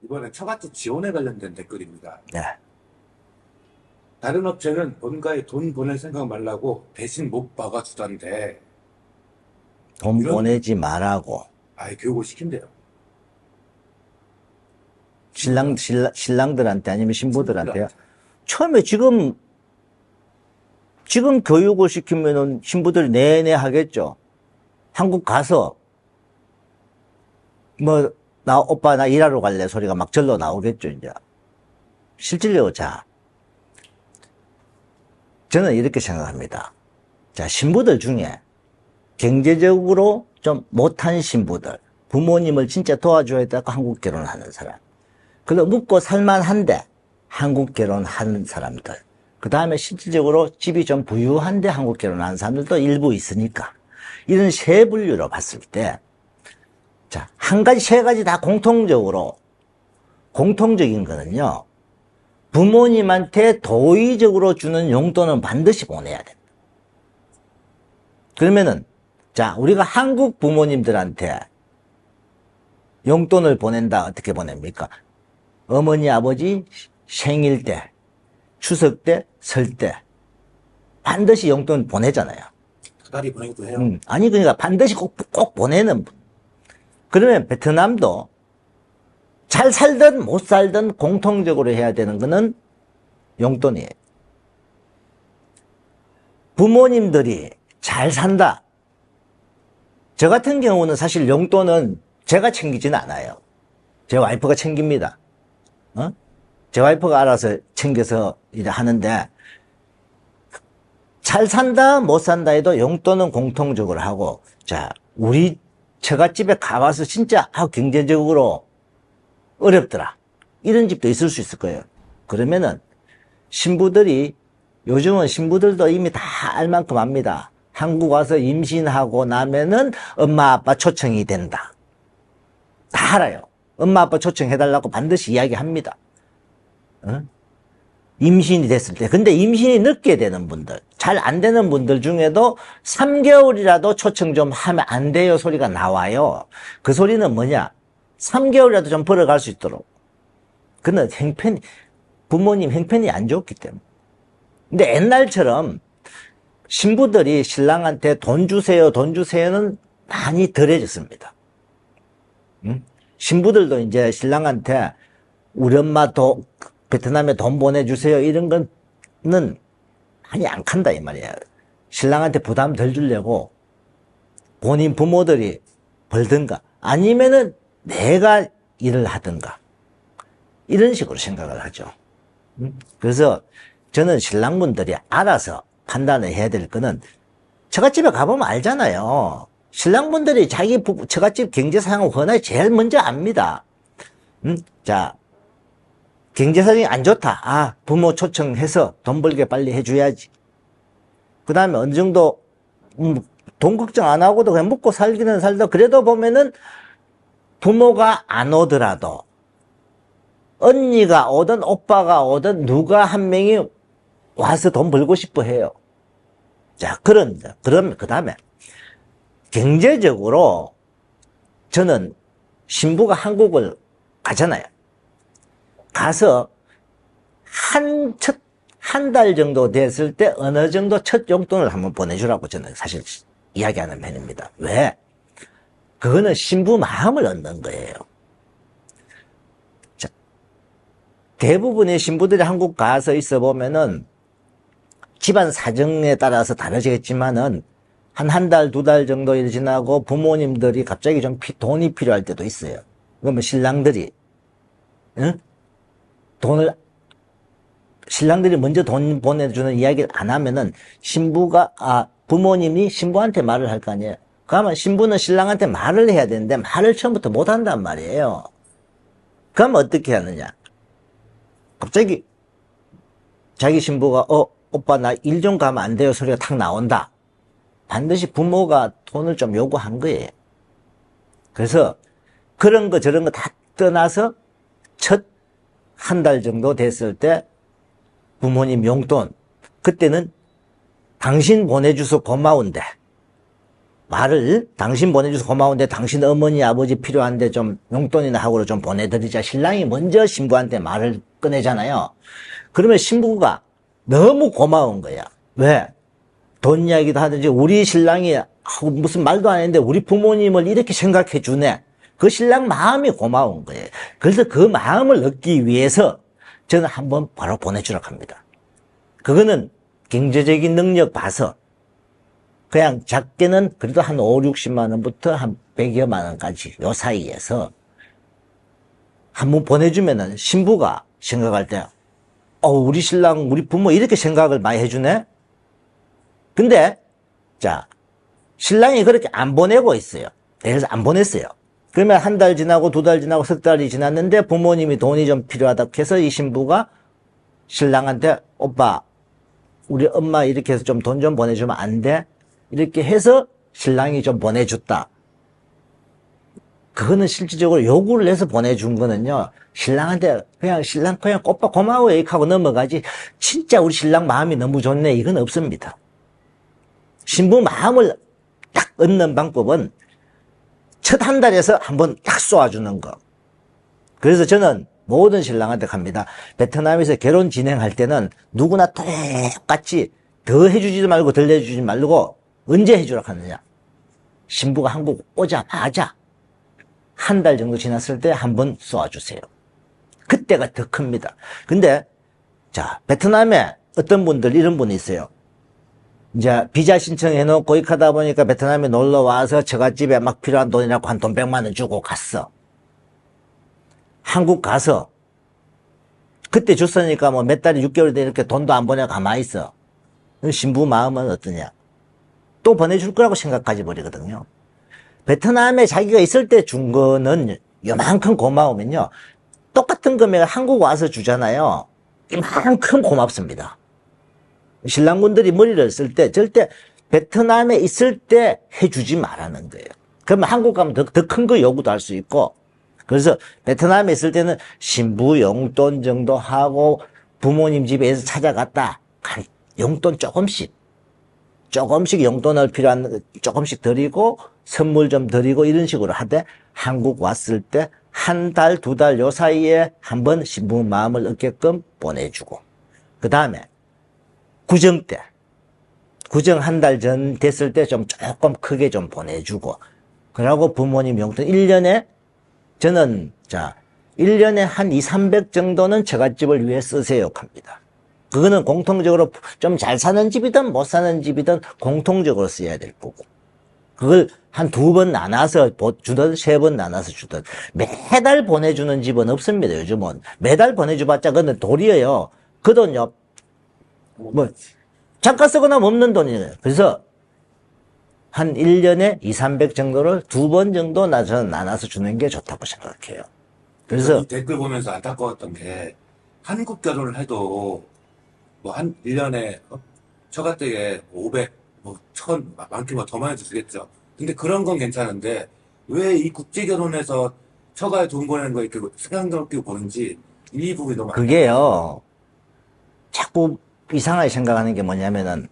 이번에 처갓집 지원에 관련된 댓글입니다. 네. 다른 업체는 본가에 돈 보낼 생각 말라고 대신 못 박아주던데 돈 이런 보내지 말라고. 아예 교육을 시킨대요. 신랑들한테 아니면 신부들한테요. 신부들한테. 처음에 지금 교육을 시키면은 신부들이 내내 하겠죠. 한국 가서 뭐 나 오빠 나 일하러 갈래 소리가 막 절로 나오겠죠. 이제 실질적으로 저는 이렇게 생각합니다. 자, 신부들 중에 경제적으로 좀 못한 신부들, 부모님을 진짜 도와줘야 되고 한국 결혼하는 사람, 그리고 묵고 살만한데 한국 결혼하는 사람들, 그 다음에 실질적으로 집이 좀 부유한데 한국 결혼하는 사람들도 일부 있으니까, 이런 세 분류로 봤을 때, 자, 세 가지 다 공통적인 거는요, 부모님한테 도의적으로 주는 용돈은 반드시 보내야 된다. 그러면은, 자, 우리가 한국 부모님들한테 용돈을 보낸다. 어떻게 보냅니까? 어머니, 아버지 생일 때, 추석 때, 설 때, 반드시 용돈 보내잖아요. 다달이 보내기도 해요. 아니, 그러니까 반드시 꼭 보내는 분. 그러면 베트남도 잘 살든 못 살든 공통적으로 해야 되는 거는 용돈이에요. 부모님들이 잘 산다. 저 같은 경우는 사실 용돈은 제가 챙기지는 않아요. 제 와이프가 챙깁니다. 제 와이프가 알아서 챙겨서 이제 하는데, 잘 산다 못 산다 해도 용돈은 공통적으로 하고, 자, 우리 처갓집에 가봐서 진짜 경제적으로 어렵더라, 이런 집도 있을 수 있을 거예요. 그러면은 신부들이, 요즘은 신부들도 이미 다 알 만큼 압니다. 한국 와서 임신하고 나면은 엄마 아빠 초청이 된다. 다 알아요. 엄마 아빠 초청해달라고 반드시 이야기합니다. 임신이 됐을 때. 근데 임신이 늦게 되는 분들, 잘 안 되는 분들 중에도 3개월이라도 초청 좀 하면 안 돼요 소리가 나와요. 그 소리는 뭐냐? 3개월이라도 좀 벌어갈 수 있도록. 그는 부모님 형편이 안 좋기 때문에. 근데 옛날처럼 신부들이 신랑한테 돈 주세요, 돈 주세요는 많이 덜해졌습니다. 신부들도 이제 신랑한테 우리 엄마 베트남에 돈 보내주세요, 이런 거는 많이 안 간다, 이 말이에요. 신랑한테 부담 덜 주려고 본인 부모들이 벌든가 아니면은 내가 일을 하든가 이런 식으로 생각을 하죠. 그래서 저는 신랑분들이 알아서 판단을 해야 될 거는, 처갓집에 가보면 알잖아요. 신랑분들이 자기 처갓집 경제 상황을 워낙 제일 먼저 압니다. 자, 경제 상황이 안 좋다. 아, 부모 초청해서 돈 벌게 빨리 해줘야지. 그 다음에 어느 정도 돈 걱정 안 하고도 그냥 먹고 살기는 살다, 그래도 보면은 부모가 안 오더라도 언니가 오든 오빠가 오든 누가 한 명이 와서 돈 벌고 싶어 해요. 자, 그럼 그 다음에 경제적으로 저는 신부가 한국을 가잖아요. 가서 한 달 정도 됐을 때 어느 정도 첫 용돈을 한번 보내주라고 저는 사실 이야기하는 편입니다. 왜? 그거는 신부 마음을 얻는 거예요. 자, 대부분의 신부들이 한국 가서 있어 보면은 집안 사정에 따라서 다르겠지만은 한 달, 두 달 정도 일 지나고 부모님들이 갑자기 좀 돈이 필요할 때도 있어요. 그러면 신랑들이 신랑들이 먼저 돈 보내주는 이야기를 안 하면은 부모님이 신부한테 말을 할 거 아니에요. 그러면 신부는 신랑한테 말을 해야 되는데 말을 처음부터 못 한단 말이에요. 그러면 어떻게 하느냐? 갑자기 자기 신부가 오빠 나 일 좀 가면 안 돼요 소리가 탁 나온다. 반드시 부모가 돈을 좀 요구한 거예요. 그래서 그런 거 저런 거 다 떠나서 첫 한 달 정도 됐을 때 부모님 용돈, 그때는 당신 보내줘서 고마운데 말을 당신 보내줘서 고마운데 당신 어머니 아버지 필요한데 좀 용돈이나 하고 좀 보내드리자. 신랑이 먼저 신부한테 말을 꺼내잖아요. 그러면 신부가 너무 고마운 거야. 왜? 돈 이야기도 하든지 우리 신랑이 무슨 말도 안 했는데 우리 부모님을 이렇게 생각해 주네. 그 신랑 마음이 고마운 거예요. 그래서 그 마음을 얻기 위해서 저는 한번 바로 보내주라고 합니다. 그거는 경제적인 능력 봐서 그냥 작게는 그래도 한 5, 60만 원부터 한 100여만 원까지 요 사이에서 한번 보내주면은 신부가 생각할 때 우리 신랑 우리 부모 이렇게 생각을 많이 해주네. 근데 자 신랑이 그렇게 안 보내고 있어요. 예를 들어서 안 보냈어요. 그러면 한 달 지나고 2달 지나고 석 달이 지났는데 부모님이 돈이 좀 필요하다고 해서 이 신부가 신랑한테 오빠 우리 엄마 이렇게 해서 좀 돈 좀 보내주면 안 돼? 이렇게 해서 신랑이 좀 보내줬다. 그거는 실질적으로 요구를 해서 보내준 거는요. 신랑한테 신랑 그냥 오빠 고마워 이렇게 하고 넘어가지 진짜 우리 신랑 마음이 너무 좋네 이건 없습니다. 신부 마음을 딱 얻는 방법은 첫 한 달에서 한번 딱 쏘아주는 거. 그래서 저는 모든 신랑한테 갑니다. 베트남에서 결혼 진행할 때는 누구나 똑같이 더 해주지도 말고 덜 해주지 말고 언제 해주라고 하느냐. 신부가 한국 오자마자 한 달 정도 지났을 때 한번 쏘아주세요. 그때가 더 큽니다. 근데 자 베트남에 어떤 분들 이런 분이 있어요. 이제 비자 신청해놓고 이렇게 하다 보니까 베트남에 놀러 와서 처갓집에 막 필요한 돈이라고 한 돈 100만 원 주고 갔어. 한국 가서 그때 줬으니까 뭐 몇 달이 6개월 돼 이렇게 돈도 안 보내고 가만히 있어. 신부 마음은 어떠냐? 또 보내줄 거라고 생각하지 버리거든요. 베트남에 자기가 있을 때 준 거는 요만큼 고마우면요. 똑같은 금액을 한국 와서 주잖아요. 이만큼 고맙습니다. 신랑분들이 머리를 쓸 때 절대 베트남에 있을 때 해주지 말라는 거예요. 그러면 한국 가면 더 큰 거 요구도 할 수 있고 그래서 베트남에 있을 때는 신부 용돈 정도 하고 부모님 집에서 찾아갔다 용돈 조금씩 용돈을 필요한 조금씩 드리고 선물 좀 드리고 이런 식으로 하되 한국 왔을 때 한 달, 2달 요 사이에 한번 신부 마음을 얻게끔 보내주고 그 다음에 구정 때 구정 한 달 전 됐을 때 좀 조금 크게 좀 보내주고 그러고 부모님 용돈 1년에 저는 1년에 한 2, 300 정도는 처갓집을 위해 쓰세요 합니다. 그거는 공통적으로 좀 잘 사는 집이든 못 사는 집이든 공통적으로 써야 될 거고 그걸 한 2번 나눠서 주든 3번 나눠서 주든 매달 보내주는 집은 없습니다. 요즘은 매달 보내줘봤자 그건 돌이에요. 그 돈요 뭐 잠깐 쓰거나 없는 돈이에요. 그래서 한 1년에 2, 300 정도를 2번 정도 나눠서 주는 게 좋다고 생각해요. 그래서 이 댓글 보면서 안타까웠던 게 한국 결혼을 해도 뭐 한 1년에 처가댁에 500, 뭐 1000, 많게는 더 많이 주시겠죠. 근데 그런 건 괜찮은데 왜 이 국제 결혼에서 처가에 돈 보내는 거 이렇게 생각스럽게 보는지 이 부분이 너무 그게요. 자꾸 이상하게 생각하는 게 뭐냐면은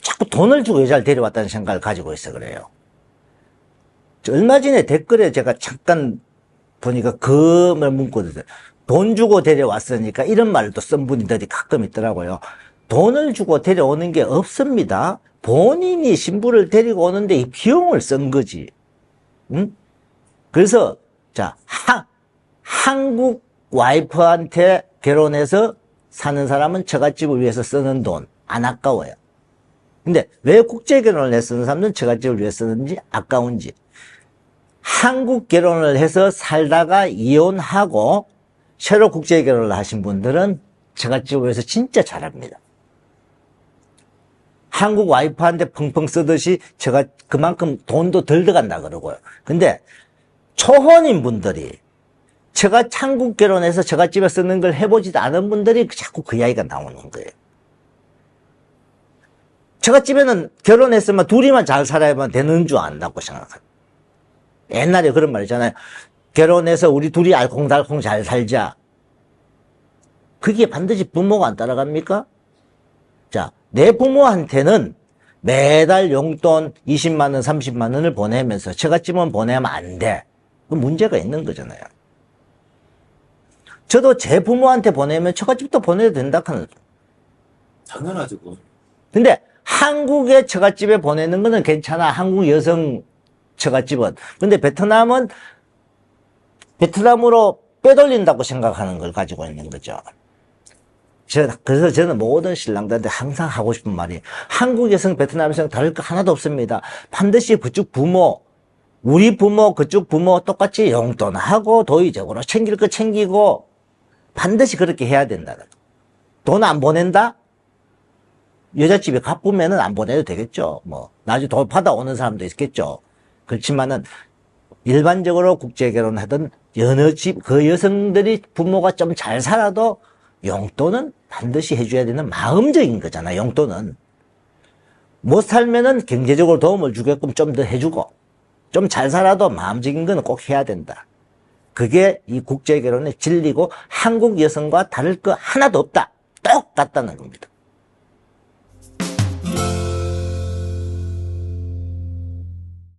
자꾸 돈을 주고 여자를 데려왔다는 생각을 가지고 있어 그래요. 얼마 전에 댓글에 제가 잠깐 보니까 그말 문구들 돈 주고 데려왔으니까 이런 말을 또 쓴 분들이 가끔 있더라고요. 돈을 주고 데려오는 게 없습니다. 본인이 신부를 데리고 오는데 이 비용을 쓴 거지. 응? 그래서 한국 와이프한테 결혼해서 사는 사람은 처갓집을 위해서 쓰는 돈 안 아까워요. 근데 왜 국제 결혼을 해서 쓰는 사람은 처갓집을 위해 쓰는지 아까운지. 한국 결혼을 해서 살다가 이혼하고 새로 국제 결혼을 하신 분들은 처갓집을 위해서 진짜 잘합니다. 한국 와이프한테 펑펑 쓰듯이 제가 그만큼 돈도 덜 들어간다 그러고요. 근데 초혼인 분들이 제가 한국 결혼해서 처갓집에 쓰는 걸 해보지도 않은 분들이 자꾸 그 이야기가 나오는 거예요. 처갓집에는 결혼했으면 둘이만 잘 살아야만 되는 줄 안다고 생각합니다. 옛날에 그런 말 있잖아요. 결혼해서 우리 둘이 알콩달콩 잘 살자. 그게 반드시 부모가 안 따라갑니까? 내 부모한테는 매달 용돈 20만 원, 30만 원을 보내면서 처갓집은 보내면 안 돼. 그 문제가 있는 거잖아요. 저도 제 부모한테 보내면 처갓집도 보내도 된다 하는. 당연하죠. 그건. 근데 한국의 처갓집에 보내는 거는 괜찮아. 한국 여성 처갓집은. 근데 베트남은 베트남으로 빼돌린다고 생각하는 걸 가지고 있는 거죠. 그래서 저는 모든 신랑들한테 항상 하고 싶은 말이, 한국 여성, 베트남 여성 다를 거 하나도 없습니다. 반드시 그쪽 부모, 우리 부모, 그쪽 부모 똑같이 용돈하고 도의적으로 챙길 거 챙기고 반드시 그렇게 해야 된다는 거. 돈 안 보낸다? 여자집에 가쁘면은 안 보내도 되겠죠. 뭐 나중에 돈 받아오는 사람도 있겠죠. 그렇지만은 일반적으로 국제 결혼하던 여느 집 그 여성들이 부모가 좀 잘 살아도 용돈은 반드시 해줘야 되는 마음적인 거잖아. 용돈은 못 살면은 경제적으로 도움을 주게끔 좀 더 해주고, 좀 잘 살아도 마음적인 거는 꼭 해야 된다. 그게 이 국제 결혼의 진리고 한국 여성과 다를 거 하나도 없다. 똑같다는 겁니다.